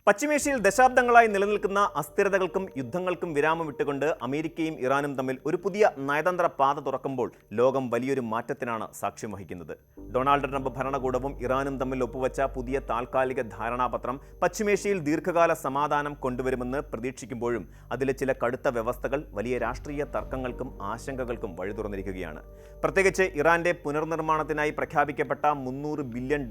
പശ്ചിമേഷ്യയിൽ ദശാബ്ദങ്ങളായി നിലനിൽക്കുന്ന അസ്ഥിരതകൾക്കും യുദ്ധങ്ങൾക്കും വിരാമം ഇട്ടുകൊണ്ട് അമേരിക്കയും ഇറാനും തമ്മിൽ ഒരു പുതിയ നയതന്ത്ര പാത തുറക്കുമ്പോൾ ലോകം വലിയൊരു മാറ്റത്തിനാണ് സാക്ഷ്യം വഹിക്കുന്നത്. ഡൊണാൾഡ് ട്രംപ് ഭരണകൂടവും ഇറാനും തമ്മിൽ ഒപ്പുവെച്ച പുതിയ താൽക്കാലിക ധാരണാപത്രം പശ്ചിമേഷ്യയിൽ ദീർഘകാല സമാധാനം കൊണ്ടുവരുമെന്ന് പ്രതീക്ഷിക്കുമ്പോഴും അതിലെ ചില കടുത്ത വ്യവസ്ഥകൾ വലിയ രാഷ്ട്രീയ തർക്കങ്ങൾക്കും ആശങ്കകൾക്കും വഴിതുറന്നിരിക്കുകയാണ്. പ്രത്യേകിച്ച് ഇറാന്റെ പുനർനിർമ്മാണത്തിനായി പ്രഖ്യാപിക്കപ്പെട്ട $300 ബില്യൺ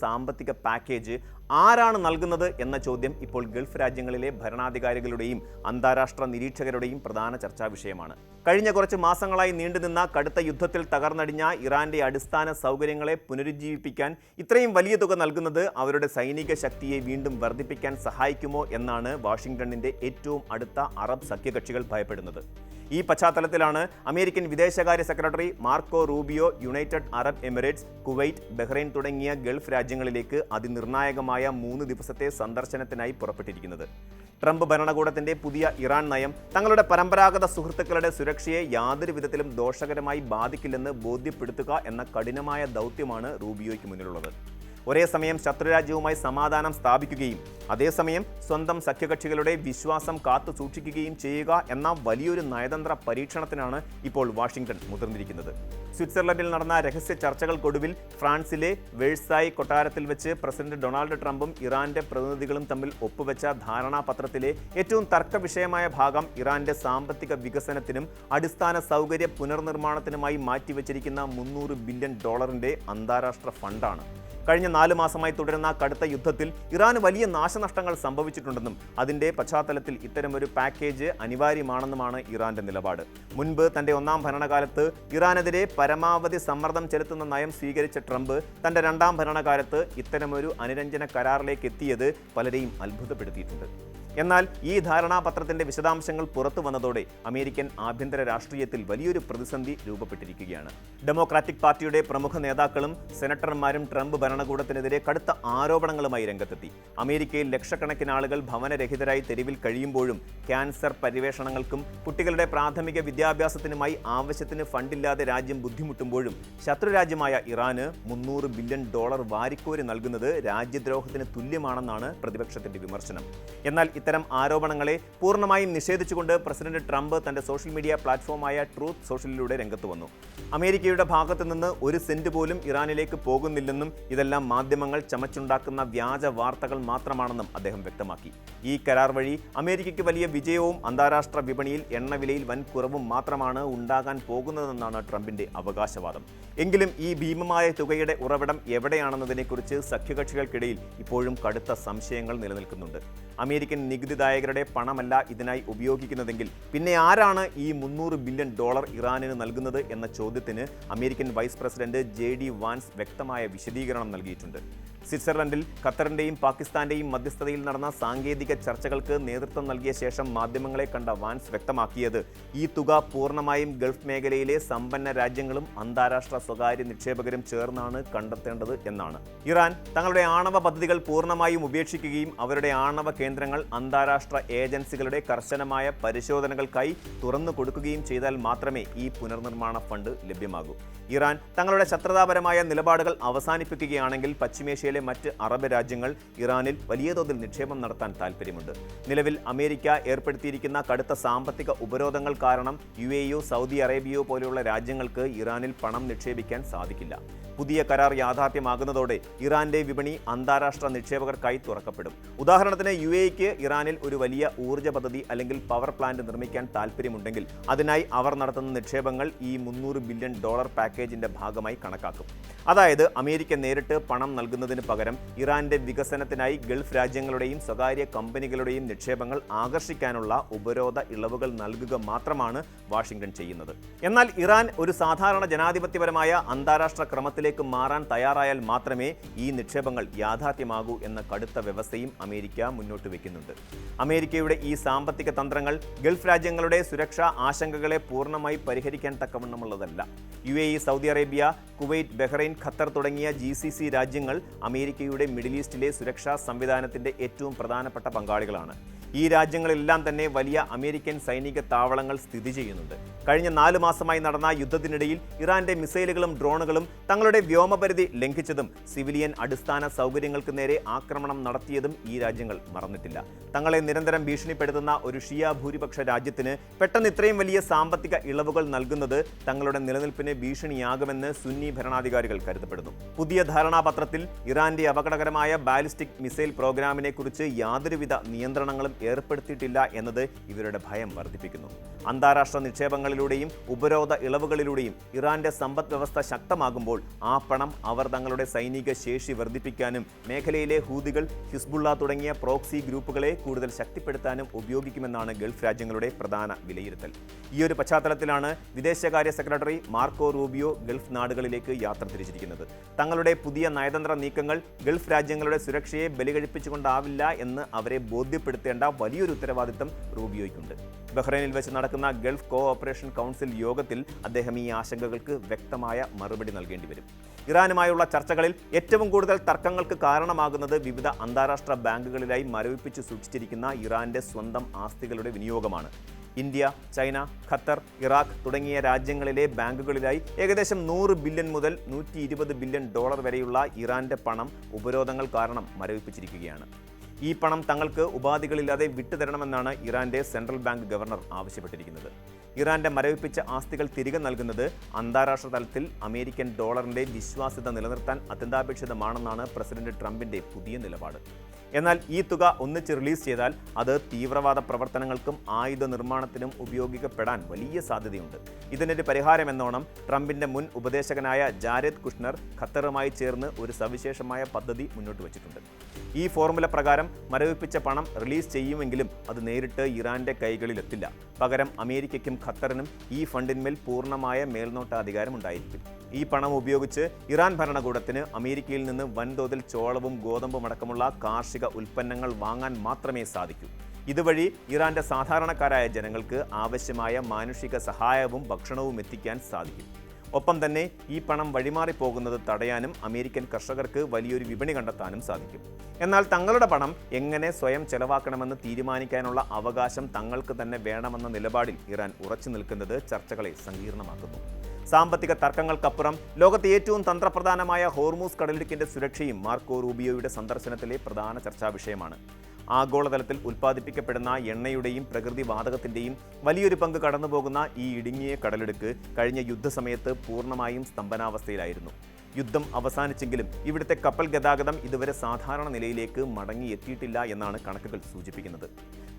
സാമ്പത്തിക പാക്കേജ് ആരാണ് നൽകുന്നത് എന്ന ചോദ്യം ഇപ്പോൾ ഗൾഫ് രാജ്യങ്ങളിലെ ഭരണാധികാരികളുടെയും അന്താരാഷ്ട്ര നിരീക്ഷകരുടെയും പ്രധാന ചർച്ചാ വിഷയമാണ്. കഴിഞ്ഞ കുറച്ച് മാസങ്ങളായി നീണ്ടുനിന്ന കടുത്ത യുദ്ധത്തിൽ തകർന്നടിഞ്ഞ ഇറാന്റെ അടിസ്ഥാന സൗകര്യങ്ങളെ പുനരുജ്ജീവിപ്പിക്കാൻ ഇത്രയും വലിയ തുക നൽകുന്നത് അവരുടെ സൈനിക ശക്തിയെ വീണ്ടും വർദ്ധിപ്പിക്കാൻ സഹായിക്കുമോ എന്നാണ് വാഷിംഗ്ടണിന്റെ ഏറ്റവും അടുത്ത അറബ് സഖ്യകക്ഷികൾ ഭയപ്പെടുന്നത്. ഈ പശ്ചാത്തലത്തിലാണ് അമേരിക്കൻ വിദേശകാര്യ secretary Marco Rubio United Arab Emirates, Kuwait, Bahrain തുടങ്ങിയ ഗൾഫ് രാജ്യങ്ങളിലേക്ക് അതിനിർണായകമായ 3 ദിവസത്തെ സന്ദർശനത്തിനായി പുറപ്പെട്ടിരിക്കുന്നത്. ട്രംപ് ഭരണകൂടത്തിന്റെ പുതിയ ഇറാൻ നയം തങ്ങളുടെ പരമ്പരാഗത സുഹൃത്തുക്കളുടെ സുരക്ഷയെ യാതൊരു വിധത്തിലും ദോഷകരമായി ബാധിക്കില്ലെന്ന് ബോധ്യപ്പെടുത്തുക എന്ന കഠിനമായ ദൗത്യമാണ് റൂബിയോയ്ക്ക് മുന്നിലുള്ളത്. ഒരേ സമയം ശത്രുരാജ്യവുമായി സമാധാനം സ്ഥാപിക്കുകയും അതേസമയം സ്വന്തം സഖ്യകക്ഷികളുടെ വിശ്വാസം കാത്തു സൂക്ഷിക്കുകയും ചെയ്യുക എന്ന വലിയൊരു നയതന്ത്ര പരീക്ഷണത്തിനാണ് ഇപ്പോൾ വാഷിംഗ്ടൺ മുതിർന്നിരിക്കുന്നത്. സ്വിറ്റ്സർലൻഡിൽ നടന്ന രഹസ്യ ചർച്ചകൾക്കൊടുവിൽ ഫ്രാൻസിലെ വേഴ്സായി കൊട്ടാരത്തിൽ വെച്ച് പ്രസിഡന്റ് ഡൊണാൾഡ് ട്രംപും ഇറാന്റെ പ്രതിനിധികളും തമ്മിൽ ഒപ്പുവെച്ച ധാരണാപത്രത്തിലെ ഏറ്റവും തർക്ക വിഷയമായ ഭാഗം ഇറാന്റെ സാമ്പത്തിക വികസനത്തിനും അടിസ്ഥാന സൗകര്യ പുനർനിർമ്മാണത്തിനുമായി മാറ്റിവെച്ചിരിക്കുന്ന $300 ബില്യൺ അന്താരാഷ്ട്ര ഫണ്ടാണ്. കഴിഞ്ഞ 4 മാസമായി തുടരുന്ന കടുത്ത യുദ്ധത്തിൽ ഇറാന് വലിയ നാശനഷ്ടങ്ങൾ സംഭവിച്ചിട്ടുണ്ടെന്നും അതിന്റെ പശ്ചാത്തലത്തിൽ ഇത്തരമൊരു പാക്കേജ് അനിവാര്യമാണെന്നുമാണ് ഇറാന്റെ നിലപാട്. മുൻപ് തന്റെ 1ാം ഭരണകാലത്ത് ഇറാനെതിരെ പരമാവധി സമ്മർദ്ദം ചെലുത്തുന്ന നയം സ്വീകരിച്ച ട്രംപ് തന്റെ 2ാം ഭരണകാലത്ത് ഇത്തരമൊരു അനുരഞ്ജന കരാറിലേക്ക് എത്തിയത് പലരെയും അത്ഭുതപ്പെടുത്തിയിട്ടുണ്ട്. എന്നാൽ ഈ ധാരണാപത്രത്തിന്റെ വിശദാംശങ്ങൾ പുറത്തു വന്നതോടെ അമേരിക്കൻ ആഭ്യന്തര രാഷ്ട്രീയത്തിൽ വലിയൊരു പ്രതിസന്ധി രൂപപ്പെട്ടിരിക്കുകയാണ്. ഡെമോക്രാറ്റിക് പാർട്ടിയുടെ പ്രമുഖ നേതാക്കളും സെനറ്റർമാരും ട്രംപ് ഭരണകൂടത്തിനെതിരെ കടുത്ത ആരോപണങ്ങളുമായി രംഗത്തെത്തി. അമേരിക്കയിൽ ലക്ഷക്കണക്കിന് ആളുകൾ ഭവനരഹിതരായി തെരുവിൽ കഴിയുമ്പോഴും ക്യാൻസർ പരിവേഷണങ്ങൾക്കും കുട്ടികളുടെ പ്രാഥമിക വിദ്യാഭ്യാസത്തിനുമായി ആവശ്യത്തിന് ഫണ്ടില്ലാതെ രാജ്യം ബുദ്ധിമുട്ടുമ്പോഴും ശത്രുരാജ്യമായ ഇറാന് $300 ബില്യൺ വാരിക്കോരി നൽകുന്നത് രാജ്യദ്രോഹത്തിന് തുല്യമാണെന്നാണ് പ്രതിപക്ഷത്തിന്റെ വിമർശനം. എന്നാൽ ഇത്തരം ആരോപണങ്ങളെ പൂർണ്ണമായും നിഷേധിച്ചുകൊണ്ട് പ്രസിഡന്റ് ട്രംപ് തന്റെ സോഷ്യൽ മീഡിയ പ്ലാറ്റ്ഫോമായ ട്രൂത്ത് സോഷ്യലിലൂടെ രംഗത്ത് വന്നു. അമേരിക്കയുടെ ഭാഗത്തു നിന്ന് ഒരു സെന്റ് പോലും ഇറാനിലേക്ക് പോകുന്നില്ലെന്നും ഇതെല്ലാം മാധ്യമങ്ങൾ ചമച്ചുണ്ടാക്കുന്ന വ്യാജ വാർത്തകൾ മാത്രമാണെന്നും അദ്ദേഹം വ്യക്തമാക്കി. ഈ കരാർ വഴി അമേരിക്കയ്ക്ക് വലിയ വിജയവും അന്താരാഷ്ട്ര വിപണിയിൽ എണ്ണവിലയിൽ വൻ കുറവും മാത്രമാണ് ഉണ്ടാകാൻ പോകുന്നതെന്നാണ് ട്രംപിന്റെ അവകാശവാദം. എങ്കിലും ഈ ഭീമമായ തുകയുടെ ഉറവിടം എവിടെയാണെന്നതിനെക്കുറിച്ച് സഖ്യകക്ഷികൾക്കിടയിൽ ഇപ്പോഴും കടുത്ത സംശയങ്ങൾ നിലനിൽക്കുന്നുണ്ട്. അമേരിക്കൻ നികുതിദായകരുടെ പണമല്ല ഇതിനായി ഉപയോഗിക്കുന്നതെങ്കിൽ പിന്നെ ആരാണ് ഈ $300 ബില്യൺ ഇറാനിന് നൽകുന്നത് എന്ന ചോദ്യത്തിന് American vice president JD Vance വ്യക്തമായ വിശദീകരണം നൽകിയിട്ടുണ്ട്. സ്വിറ്റ്സർലൻഡിൽ ഖത്തറിന്റെയും പാകിസ്ഥാന്റെയും മധ്യസ്ഥതയിൽ നടന്ന സാങ്കേതിക ചർച്ചകൾക്ക് നേതൃത്വം നൽകിയ ശേഷം മാധ്യമങ്ങളെ കണ്ട വാൻസ് വ്യക്തമാക്കിയത് ഈ തുക പൂർണ്ണമായും ഗൾഫ് മേഖലയിലെ സമ്പന്ന രാജ്യങ്ങളും അന്താരാഷ്ട്ര സ്വകാര്യ നിക്ഷേപകരും ചേർന്നാണ് കണ്ടെത്തേണ്ടത് എന്നാണ്. ഇറാൻ തങ്ങളുടെ ആണവ പദ്ധതികൾ പൂർണ്ണമായും ഉപേക്ഷിക്കുകയും അവരുടെ ആണവ കേന്ദ്രങ്ങൾ അന്താരാഷ്ട്ര ഏജൻസികളുടെ കർശനമായ പരിശോധനകൾക്കായി തുറന്നു കൊടുക്കുകയും ചെയ്താൽ മാത്രമേ ഈ പുനർനിർമ്മാണ ഫണ്ട് ലഭ്യമാകൂ. ഇറാൻ തങ്ങളുടെ ശത്രുതാപരമായ നിലപാടുകൾ അവസാനിപ്പിക്കുകയാണെങ്കിൽ പശ്ചിമേഷ്യയിലെ മറ്റ് അറബ് രാജ്യങ്ങൾ ഇറാനിൽ വലിയ തോതിൽ നിക്ഷേപം നടത്താൻ താൽപ്പര്യമുണ്ട്. നിലവിൽ അമേരിക്ക ഏർപ്പെടുത്തിയിരിക്കുന്ന കടുത്ത സാമ്പത്തിക ഉപരോധങ്ങൾ കാരണം UAE, സൗദി അറേബ്യയോ പോലെയുള്ള രാജ്യങ്ങൾക്ക് ഇറാനിൽ പണം നിക്ഷേപിക്കാൻ സാധിക്കില്ല. പുതിയ കരാർ യാഥാർത്ഥ്യമാകുന്നതോടെ ഇറാന്റെ വിപണി അന്താരാഷ്ട്ര നിക്ഷേപകർക്കായി തുറക്കപ്പെടും. ഉദാഹരണത്തിന് UAEക്ക് ഇറാനിൽ ഒരു വലിയ ഊർജ്ജ പദ്ധതി അല്ലെങ്കിൽ പവർ പ്ലാന്റ് നിർമ്മിക്കാൻ താൽപ്പര്യമുണ്ടെങ്കിൽ അതിനായി അവർ നടത്തുന്ന നിക്ഷേപങ്ങൾ ഈ $300 ബില്യൺ പാക്കേജിന്റെ ഭാഗമായി കണക്കാക്കും. അതായത് അമേരിക്ക നേരിട്ട് പണം നൽകുന്നതിന് പകരം ഇറാന്റെ വികസനത്തിനായി ഗൾഫ് രാജ്യങ്ങളുടെയും സ്വകാര്യ കമ്പനികളുടെയും നിക്ഷേപങ്ങൾ ആകർഷിക്കാനുള്ള ഉപരോധ ഇളവുകൾ നൽകുക മാത്രമാണ് വാഷിംഗ്ടൺ ചെയ്യുന്നത്. എന്നാൽ ഇറാൻ ഒരു സാധാരണ ജനാധിപത്യപരമായ അന്താരാഷ്ട്ര ക്രമത്തിലേക്ക് മാറാൻ തയ്യാറായാൽ മാത്രമേ ഈ നിക്ഷേപങ്ങൾ യാഥാർത്ഥ്യമാകൂ എന്ന കടുത്ത വ്യവസ്ഥയും അമേരിക്ക മുന്നോട്ട് വയ്ക്കുന്നുണ്ട്. അമേരിക്കയുടെ ഈ സാമ്പത്തിക തന്ത്രങ്ങൾ ഗൾഫ് രാജ്യങ്ങളുടെ സുരക്ഷാ ആശങ്കകളെ പൂർണ്ണമായി പരിഹരിക്കാൻ തക്കവണ്ണമുള്ളതല്ല. UAE, Saudi Arabia, Kuwait, Bahrain, Qatar തുടങ്ങിയ GCC രാജ്യങ്ങൾ അമേരിക്കയുടെ മിഡിൽ ഈസ്റ്റിലെ സുരക്ഷാ സംവിധാനത്തിന്റെ ഏറ്റവും പ്രധാനപ്പെട്ട പങ്കാളികളാണ്. ഈ രാജ്യങ്ങളിലെല്ലാം തന്നെ വലിയ അമേരിക്കൻ സൈനിക താവളങ്ങൾ സ്ഥിതി ചെയ്യുന്നുണ്ട്. കഴിഞ്ഞ 4 മാസമായി നടന്ന യുദ്ധത്തിനിടയിൽ ഇറാന്റെ മിസൈലുകളും ഡ്രോണുകളും തങ്ങളുടെ വ്യോമപരിധി ലംഘിച്ചതും സിവിലിയൻ അടിസ്ഥാന സൗകര്യങ്ങൾക്ക് നേരെ ആക്രമണം നടത്തിയതും ഈ രാജ്യങ്ങൾ മറന്നിട്ടില്ല. തങ്ങളെ നിരന്തരം ഭീഷണിപ്പെടുത്തുന്ന ഒരു ഷിയ ഭൂരിപക്ഷ രാജ്യത്തിന് പെട്ടെന്ന് ഇത്രയും വലിയ സാമ്പത്തിക ഇളവുകൾ നൽകുന്നത് തങ്ങളുടെ നിലനിൽപ്പിന് ഭീഷണിയാകുമെന്ന് സുന്നി ഭരണാധികാരികൾ കരുതപ്പെടുന്നു. പുതിയ ധാരണാപത്രത്തിൽ ഇറാന്റെ അപകടകരമായ ബാലിസ്റ്റിക് മിസൈൽ പ്രോഗ്രാമിനെ കുറിച്ച് യാതൊരുവിധ നിയന്ത്രണങ്ങളും ഏർപ്പെടുത്തിയിട്ടില്ല എന്നത് ഇവരുടെ ഭയം വർദ്ധിപ്പിക്കുന്നു. അന്താരാഷ്ട്ര നിക്ഷേപങ്ങളിലൂടെയും ഉപരോധ ഇളവുകളിലൂടെയും ഇറാന്റെ സമ്പദ് വ്യവസ്ഥ ശക്തമാകുമ്പോൾ ആ പണം അവർ തങ്ങളുടെ സൈനിക ശേഷി വർദ്ധിപ്പിക്കാനും മേഖലയിലെ ഹൂതികൾ, ഹിസ്ബുള്ള തുടങ്ങിയ പ്രോക്സി ഗ്രൂപ്പുകളെ കൂടുതൽ ശക്തിപ്പെടുത്താനും ഉപയോഗിക്കുമെന്നാണ് ഗൾഫ് രാജ്യങ്ങളുടെ പ്രധാന വിലയിരുത്തൽ. ഈ ഒരു പശ്ചാത്തലത്തിലാണ് വിദേശകാര്യ സെക്രട്ടറി മാർക്കോ റൂബിയോ ഗൾഫ് നാടുകളിലേക്ക് യാത്ര തിരിച്ചിരിക്കുന്നത്. തങ്ങളുടെ പുതിയ നയതന്ത്ര നീക്കങ്ങൾ ഗൾഫ് രാജ്യങ്ങളുടെ സുരക്ഷയെ ബലികഴിപ്പിച്ചുകൊണ്ടാവില്ല എന്ന് അവരെ ബോധ്യപ്പെടുത്തേണ്ട വലിയൊരു ഉത്തരവാദിത്തം റൂബിയോയ്ക്കുണ്ട്. ബഹ്റൈനിൽ വെച്ച് നടക്കുന്ന ഗൾഫ് കോഓപ്പറേഷൻ കൗൺസിൽ യോഗത്തിൽ അദ്ദേഹം ഈ ആശങ്കകൾക്ക് വ്യക്തമായ മറുപടി നൽകേണ്ടി വരും. ഇറാനുമായുള്ള ചർച്ചകളിൽ ഏറ്റവും കൂടുതൽ തർക്കങ്ങൾക്ക് കാരണമാകുന്നത് വിവിധ അന്താരാഷ്ട്ര ബാങ്കുകളിലായി മരവിപ്പിച്ച് സൂക്ഷിച്ചിരിക്കുന്ന ഇറാന്റെ സ്വന്തം ആസ്തികളുടെ വിനിയോഗമാണ്. ഇന്ത്യ, ചൈന, ഖത്തർ, ഇറാഖ് തുടങ്ങിയ രാജ്യങ്ങളിലെ ബാങ്കുകളിലായി ഏകദേശം 100 ബില്യൺ മുതൽ $120 ബില്യൺ വരെയുള്ള ഇറാന്റെ പണം ഉപരോധങ്ങൾ കാരണം മരവിപ്പിച്ചിരിക്കുകയാണ്. ഈ പണം തങ്ങൾക്ക് ഉപാധികളില്ലാതെ വിട്ടുതരണമെന്നാണ് ഇറാന്റെ സെൻട്രൽ ബാങ്ക് ഗവർണർ ആവശ്യപ്പെട്ടിരിക്കുന്നത്. ഇറാന്റെ മരവിപ്പിച്ച ആസ്തികൾ തിരികെ നൽകുന്നത് അന്താരാഷ്ട്ര തലത്തിൽ അമേരിക്കൻ ഡോളറിന്റെ വിശ്വാസ്യത നിലനിർത്താൻ അത്യന്താപേക്ഷിതമാണെന്നാണ് പ്രസിഡന്റ് ട്രംപിന്റെ പുതിയ നിലപാട്. എന്നാൽ ഈ തുക ഒന്നിച്ച് റിലീസ് ചെയ്താൽ അത് തീവ്രവാദ പ്രവർത്തനങ്ങൾക്കും ആയുധ നിർമ്മാണത്തിനും ഉപയോഗിക്കപ്പെടാൻ വലിയ സാധ്യതയുണ്ട്. ഇതിനൊരു പരിഹാരമെന്നോണം ട്രംപിന്റെ മുൻ ഉപദേശകനായ ജാരേദ് കുഷ്ണർ ഖത്തറുമായി ചേർന്ന് ഒരു സവിശേഷമായ പദ്ധതി മുന്നോട്ട് വച്ചിട്ടുണ്ട്. ഈ ഫോർമുല പ്രകാരം മരവിപ്പിച്ച പണം റിലീസ് ചെയ്യുമെങ്കിലും അത് നേരിട്ട് ഇറാന്റെ കൈകളിലെത്തില്ല. പകരം അമേരിക്കയ്ക്കും ഖത്തറിനും ഈ ഫണ്ടിന്മേൽ പൂർണ്ണമായ മേൽനോട്ടാധികാരം ഉണ്ടായിരിക്കും. ഈ പണം ഉപയോഗിച്ച് ഇറാൻ ഭരണകൂടത്തിന് അമേരിക്കയിൽ നിന്ന് വൻതോതിൽ ചോളവും ഗോതമ്പും അടക്കമുള്ള കാർഷിക ഉൽപ്പന്നങ്ങൾ വാങ്ങാൻ മാത്രമേ സാധിക്കൂ. ഇതുവഴി ഇറാന്റെ സാധാരണക്കാരായ ജനങ്ങൾക്ക് ആവശ്യമായ മാനുഷിക സഹായവും ഭക്ഷണവും എത്തിക്കാൻ സാധിക്കും. ഒപ്പം തന്നെ ഈ പണം വഴിമാറിപ്പോകുന്നത് തടയാനും അമേരിക്കൻ കർഷകർക്ക് വലിയൊരു വിപണി കണ്ടെത്താനും സാധിക്കും. എന്നാൽ തങ്ങളുടെ പണം എങ്ങനെ സ്വയം ചെലവാക്കണമെന്ന് തീരുമാനിക്കാനുള്ള അവകാശം തങ്ങൾക്ക് തന്നെ വേണമെന്ന നിലപാടിൽ ഇറാൻ ഉറച്ചു നിൽക്കുന്നത് ചർച്ചകളെ സങ്കീർണമാക്കുന്നു. സാമ്പത്തിക തർക്കങ്ങൾക്കപ്പുറം ലോകത്തെ ഏറ്റവും തന്ത്രപ്രധാനമായ ഹോർമൂസ് കടലിടുക്കിന്റെ സുരക്ഷയും മാർക്കോ റൂബിയോയുടെ സന്ദർശനത്തിലെ പ്രധാന ചർച്ചാ വിഷയമാണ്. ആഗോളതലത്തിൽ ഉൽപ്പാദിപ്പിക്കപ്പെടുന്ന എണ്ണയുടെയും പ്രകൃതി വാതകത്തിന്റെയും വലിയൊരു പങ്ക് കടന്നുപോകുന്ന ഈ ഇടുങ്ങിയ കടലിടുക്ക് കഴിഞ്ഞ യുദ്ധസമയത്ത് പൂർണ്ണമായും സ്തംഭനാവസ്ഥയിലായിരുന്നു. യുദ്ധം അവസാനിച്ചെങ്കിലും ഇവിടുത്തെ കപ്പൽ ഗതാഗതം ഇതുവരെ സാധാരണ നിലയിലേക്ക് മടങ്ങിയെത്തിയിട്ടില്ല എന്നാണ് കണക്കുകൾ സൂചിപ്പിക്കുന്നത്.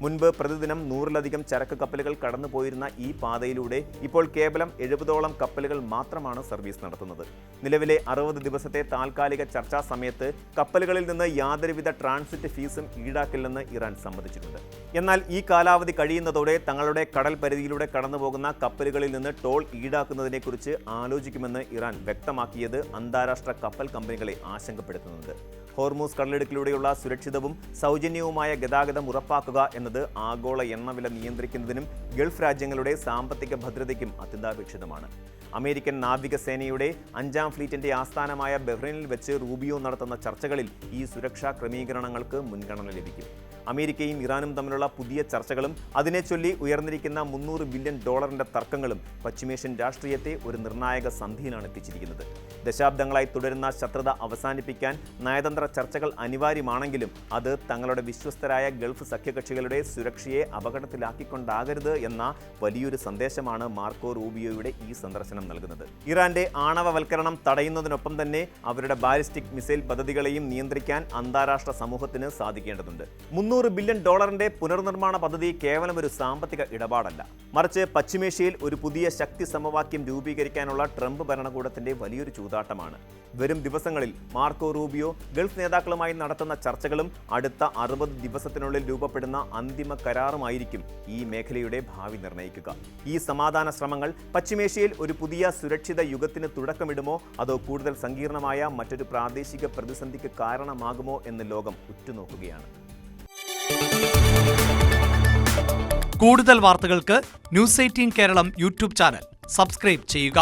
മുൻപ് പ്രതിദിനം 100-ലധികം ചരക്ക് കപ്പലുകൾ കടന്നുപോയിരുന്ന ഈ പാതയിലൂടെ ഇപ്പോൾ കേവലം 70ഓളം കപ്പലുകൾ മാത്രമാണ് സർവീസ് നടത്തുന്നത്. നിലവിലെ 60 ദിവസത്തെ താൽക്കാലിക ചർച്ചാ സമയത്ത് കപ്പലുകളിൽ നിന്ന് യാതൊരുവിധ ട്രാൻസിറ്റ് ഫീസും ഈടാക്കില്ലെന്ന് ഇറാൻ സമ്മതിച്ചിട്ടുണ്ട്. എന്നാൽ ഈ കാലാവധി കഴിയുന്നതോടെ തങ്ങളുടെ കടൽ പരിധിയിലൂടെ കടന്നുപോകുന്ന കപ്പലുകളിൽ നിന്ന് ടോൾ ഈടാക്കുന്നതിനെക്കുറിച്ച് ആലോചിക്കുമെന്ന് ഇറാൻ വ്യക്തമാക്കിയത് അന്താരാഷ്ട്ര കപ്പൽ കമ്പനികളെ ആശങ്കപ്പെടുത്തുന്നുണ്ട്. ഹോർമൂസ് കടലിടുക്കിലൂടെയുള്ള സുരക്ഷിതവും സൗജന്യവുമായ ഗതാഗതം ഉറപ്പാക്കുക എന്നത് ആഗോള എണ്ണവില നിയന്ത്രിക്കുന്നതിനും ഗൾഫ് രാജ്യങ്ങളുടെ സാമ്പത്തിക ഭദ്രതയ്ക്കും അത്യന്താപേക്ഷിതമാണ്. അമേരിക്കൻ നാവികസേനയുടെ 5ാം ഫ്ലീറ്റിന്റെ ആസ്ഥാനമായ ബഹ്റൈനിൽ വെച്ച് റൂബിയോ നടത്തുന്ന ചർച്ചകളിൽ ഈ സുരക്ഷാ ക്രമീകരണങ്ങൾക്ക് മുൻഗണന ലഭിക്കും. അമേരിക്കയും ഇറാനും തമ്മിലുള്ള പുതിയ ചർച്ചകളും അതിനെ ചൊല്ലി ഉയർന്നിരിക്കുന്ന $300 ബില്യൺ തർക്കങ്ങളും പശ്ചിമേഷ്യൻ രാഷ്ട്രീയത്തെ ഒരു നിർണായക സന്ധിയിലാണ് എത്തിച്ചിരിക്കുന്നത്. ദശാബ്ദങ്ങളായി തുടരുന്ന ശത്രുത അവസാനിപ്പിക്കാൻ നയതന്ത്ര ചർച്ചകൾ അനിവാര്യമാണെങ്കിലും അത് തങ്ങളുടെ വിശ്വസ്തരായ ഗൾഫ് സഖ്യകക്ഷികളുടെ സുരക്ഷയെ അപകടത്തിലാക്കിക്കൊണ്ടാകരുത് എന്ന വലിയൊരു സന്ദേശമാണ് മാർക്കോ റൂബിയോയുടെ ഈ സന്ദർശനം നൽകുന്നത്. ഇറാന്റെ ആണവവൽക്കരണം തടയുന്നതിനൊപ്പം തന്നെ അവരുടെ ബാലിസ്റ്റിക് മിസൈൽ പദ്ധതികളെയും നിയന്ത്രിക്കാൻ അന്താരാഷ്ട്ര സമൂഹത്തിന് സാധിക്കേണ്ടതുണ്ട്. $300 ബില്യൺ പുനർനിർമ്മാണ പദ്ധതി കേവലം ഒരു സാമ്പത്തിക ഇടപാടല്ല, മറിച്ച് പശ്ചിമേഷ്യയിൽ ഒരു പുതിയ ശക്തി സമവാക്യം രൂപീകരിക്കാനുള്ള ട്രംപ് ഭരണകൂടത്തിന്റെ വലിയൊരു ചൂതാട്ടമാണ്. വരും ദിവസങ്ങളിൽ മാർക്കോ റൂബിയോ ഗൾഫ് നേതാക്കളുമായി നടത്തുന്ന ചർച്ചകളും അടുത്ത 60 ദിവസത്തിനുള്ളിൽ രൂപപ്പെടുന്ന അന്തിമ കരാറുമായിരിക്കും ഈ മേഖലയുടെ ഭാവി നിർണ്ണയിക്കുക. ഈ സമാധാന ശ്രമങ്ങൾ പശ്ചിമേഷ്യയിൽ ഒരു പുതിയ സുരക്ഷിത യുഗത്തിന് തുടക്കമിടുമോ അതോ കൂടുതൽ സങ്കീർണമായ മറ്റൊരു പ്രാദേശിക പ്രതിസന്ധിക്ക് കാരണമാകുമോ എന്ന് ലോകം ഉറ്റുനോക്കുകയാണ്. കൂടുതൽ വാർത്തകൾക്ക് news 18 Keralam YouTube channel subscribe ചെയ്യുക.